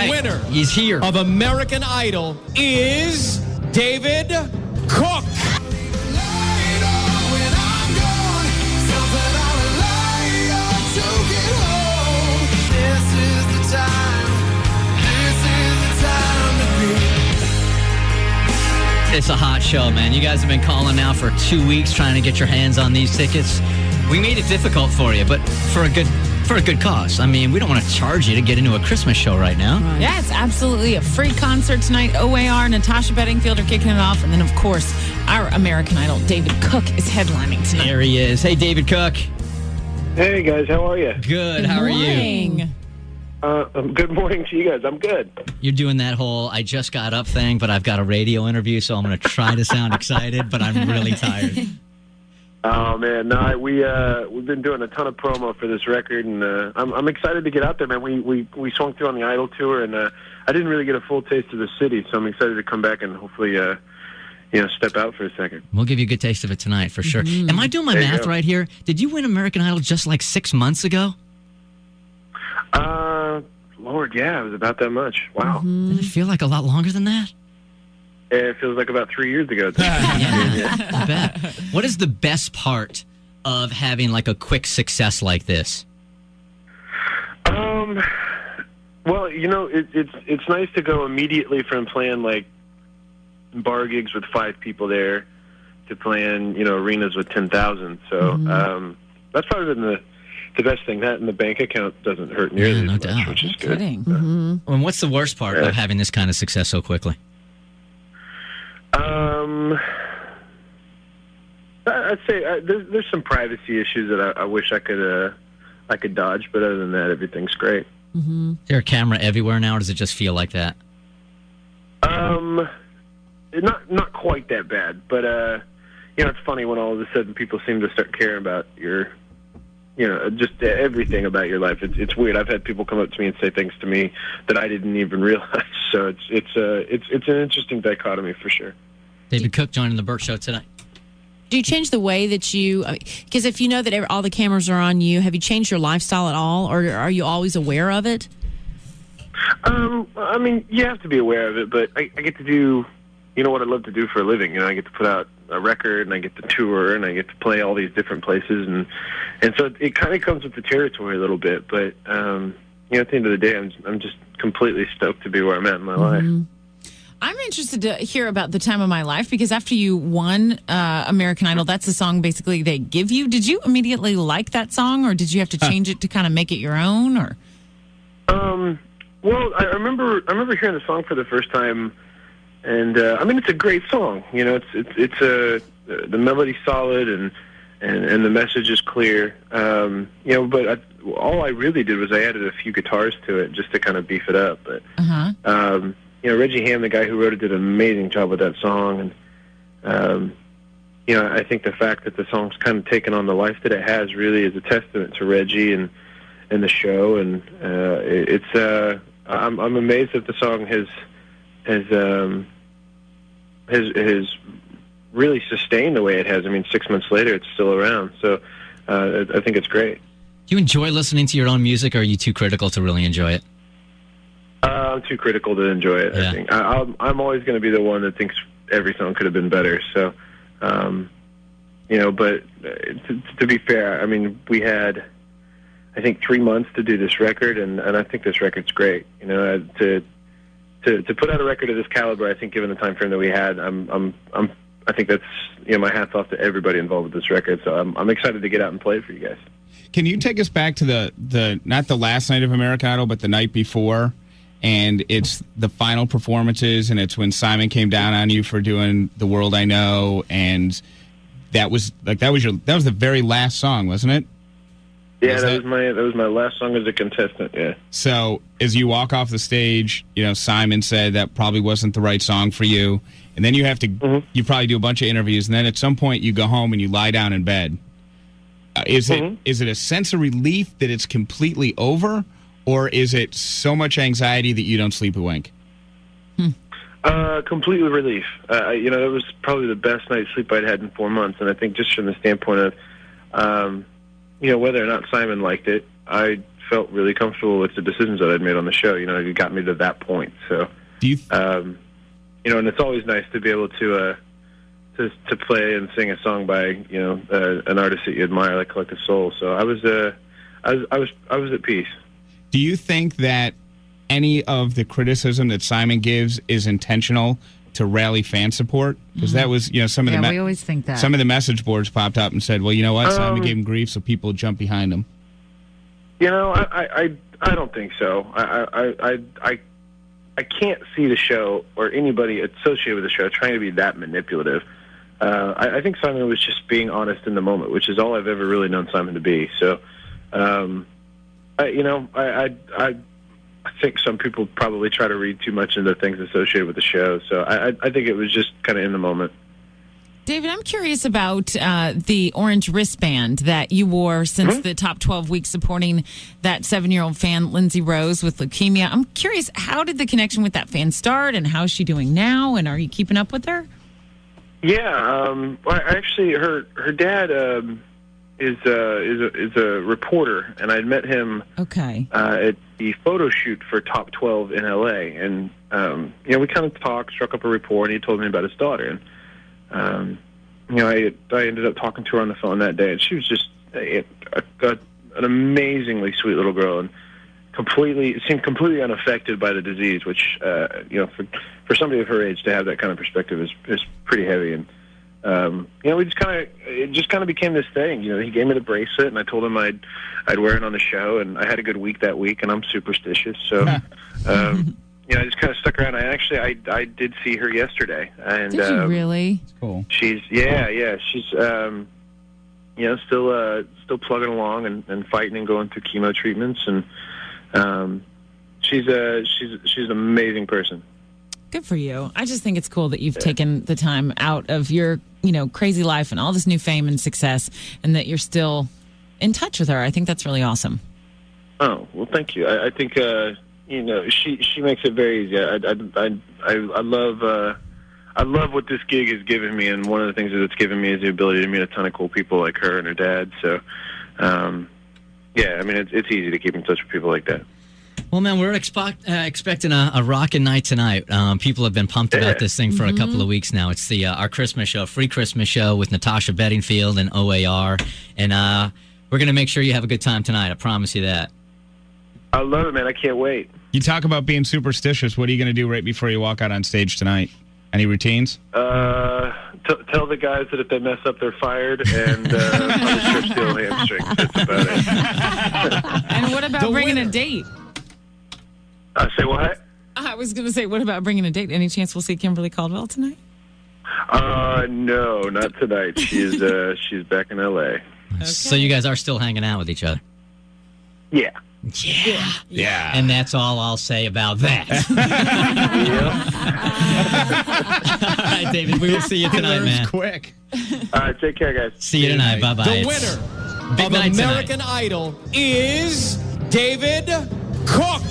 winner He's here. of American Idol is David Cook. It's a hot show, man. You guys have been calling now for 2 weeks trying to get your hands on these tickets. We made it difficult for you, but for a good cause. I mean, we don't want to charge you to get into a Christmas show right now. Right. Yeah, it's absolutely a free concert tonight. OAR, Natasha Bedingfield are kicking it off. And then, of course, our American Idol, David Cook, is headlining tonight. There he is. Hey, David Cook. Hey, guys. How are you? Good. How are you? Good morning to you guys. I'm good. You're doing that whole I just got up thing, but I've got a radio interview, so I'm going to try to sound excited, but I'm really tired. Oh man, no, we've been doing a ton of promo for this record, and I'm excited to get out there, man. We swung through on the Idol tour, and I didn't really get a full taste of the city, so I'm excited to come back and hopefully step out for a second. We'll give you a good taste of it tonight for sure. Mm-hmm. Am I doing my math right here? Did you win American Idol just like 6 months ago? Lord, yeah, it was about that much. Wow. Mm-hmm. Did it feel like a lot longer than that? It feels like about 3 years ago. Yeah, I bet. What is the best part of having like a quick success like this? Well, it's nice to go immediately from playing like bar gigs with 5 people there to playing, arenas with 10,000. So that's probably been the best thing. That and the bank account doesn't hurt nearly as much, which is good. Mm-hmm. And what's the worst part of having this kind of success so quickly? I'd say there's some privacy issues that I wish I could dodge, but other than that, everything's great. Mm-hmm. Is there a camera everywhere now, or does it just feel like that? Not quite that bad, but it's funny when all of a sudden people seem to start caring about your, just everything about your life. It's weird. I've had people come up to me and say things to me that I didn't even realize. So it's an interesting dichotomy for sure. David Cook joining the Bert Show tonight. Do you change the way that because if you know that all the cameras are on you, have you changed your lifestyle at all, or are you always aware of it? I mean, you have to be aware of it, but I get to do, what I love to do for a living. I get to put out a record, and I get to tour, and I get to play all these different places, and so it kind of comes with the territory a little bit. But at the end of the day, I'm just completely stoked to be where I'm at in my life. I'm interested to hear about the time of my life, because after you won American Idol, that's the song basically they give you. Did you immediately like that song, or did you have to change it to kind of make it your own? Or well, I remember hearing the song for the first time, and it's a great song. It's the melody's solid and the message is clear. But all I really did was I added a few guitars to it just to kind of beef it up. But Reggie Ham, the guy who wrote it, did an amazing job with that song, and I think the fact that the song's kind of taken on the life that it has really is a testament to Reggie and the show, and I'm amazed that the song has really sustained the way it has. I mean, 6 months later, it's still around, so I think it's great. Do you enjoy listening to your own music, or are you too critical to really enjoy it? I'm too critical to enjoy it. Yeah. I think I'm always going to be the one that thinks every song could have been better. So, but to be fair, I mean, we had, I think, 3 months to do this record, and I think this record's great. To put out a record of this caliber, I think, given the time frame that we had, I think that's, my hat's off to everybody involved with this record. So I'm excited to get out and play it for you guys. Can you take us back to the not the last night of American Idol, but the night before? And it's the final performances, and it's when Simon came down on you for doing The World I Know, and that was the very last song, wasn't it? Yeah, that was my last song as a contestant. Yeah. So as you walk off the stage, Simon said that probably wasn't the right song for you, and then you have to you probably do a bunch of interviews, and then at some point you go home and you lie down in bed. Is it a sense of relief that it's completely over? Or is it so much anxiety that you don't sleep a wink? Completely relief. That was probably the best night's sleep I'd had in 4 months. And I think just from the standpoint of, whether or not Simon liked it, I felt really comfortable with the decisions that I'd made on the show. It got me to that point. So, Do you? and it's always nice to be able to play and sing a song by an artist that you admire, like Collective Soul. So I was at peace. Do you think that any of the criticism that Simon gives is intentional to rally fan support? Because that was, some of the we always think that. Some of the message boards popped up and said, "Well, you know what? Simon gave him grief, so people jump behind him." I don't think so. I can't see the show or anybody associated with the show trying to be that manipulative. I think Simon was just being honest in the moment, which is all I've ever really known Simon to be. So, I think some people probably try to read too much into things associated with the show. So I think it was just kind of in the moment. David, I'm curious about the orange wristband that you wore since the top 12 weeks supporting that 7-year-old fan, Lindsay Rose, with leukemia. I'm curious, how did the connection with that fan start, and how is she doing now, and are you keeping up with her? Yeah, actually, her dad is a reporter, and I'd met him at the photo shoot for Top 12 in L.A., and we kind of struck up a rapport, and he told me about his daughter, and I ended up talking to her on the phone that day, and she was just an amazingly sweet little girl, and seemed completely unaffected by the disease, which for somebody of her age to have that kind of perspective is pretty heavy. And it just kind of became this thing. He gave me the bracelet, and I told him I'd wear it on the show, and I had a good week that week, and I'm superstitious, so I just kind of stuck around. I did see her yesterday, and did you really? That's cool. She's she's still plugging along and fighting and going through chemo treatments, and she's an amazing person. Good for you. I just think it's cool that you've taken the time out of your, crazy life and all this new fame and success, and that you're still in touch with her. I think that's really awesome. Oh, well, thank you. I think, she makes it very easy. I love what this gig has given me, and one of the things that it's given me is the ability to meet a ton of cool people like her and her dad. So, it's easy to keep in touch with people like that. Well, man, we're expecting a rockin' night tonight. People have been pumped about this thing for a couple of weeks now. It's our Christmas show, free Christmas show with Natasha Bedingfield and OAR. And we're going to make sure you have a good time tonight. I promise you that. I love it, man. I can't wait. You talk about being superstitious. What are you going to do right before you walk out on stage tonight? Any routines? Tell the guys that if they mess up, they're fired, and on strip steel hamstring. That's about it. And what about bringing a date? Say what? I was going to say, what about bringing a date? Any chance we'll see Kimberly Caldwell tonight? No, not tonight. She's back in L.A. Okay. So you guys are still hanging out with each other? Yeah. Yeah. And that's all I'll say about that. All right, David, we will see you tonight, man. Quick. All right, take care, guys. See you tonight. Bye-bye. The winner of night American tonight. Idol is David Cook.